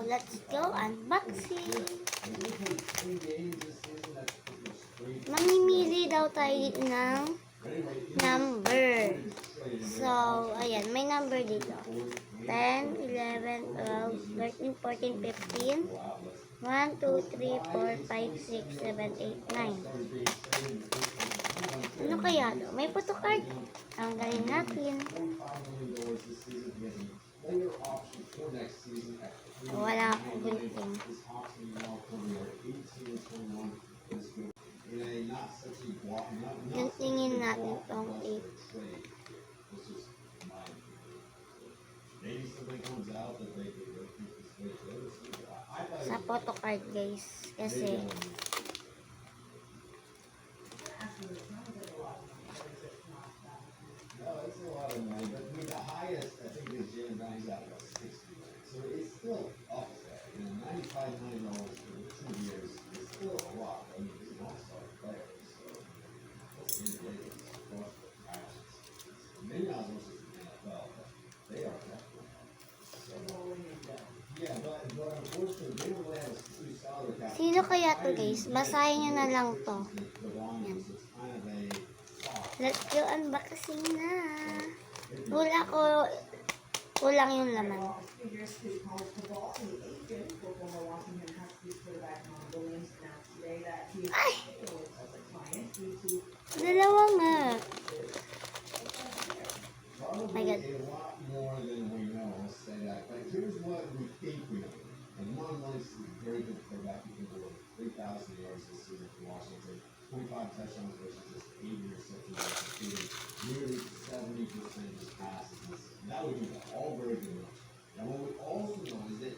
let's go unboxing. Mamimili daw tayo ng number. So, ayan, may number dito. 10, 11, 12, 13, 14, 15, 1, 2, 3, 4, 5, 6, 7, 8, 9. Ano kaya to? May photocard. Tanggalin natin. Wala akong gunting. Guntingin natin tong 8. Sa photocard guys. Kasi it's a lot of money, but I mean, the highest, I think, is Jalen Brown's got about 60. So it's still up there. You know, $95 million for 2 years is still a lot. I mean, he's an all-star player. So that's ridiculous. Maybe not as much as the NFL, but they are definitely. So, yeah, but unfortunately, they don't really have a true salary cap. sino kaya to guys? Basahin nyo na lang to. Yan. Let's go unboxing na. Kulang yung laman. Ay! Dalawa nga. Oh my God. A lot more than we know, I'll say that. But here's what we think we know. And Marlon Lynch is a very good quarterback. He can go 3,000 yards this season for Washington. 25 touchdowns versus just 8 interceptions. Nearly 70% of his passes. That would be all very good. Now, what we also know is that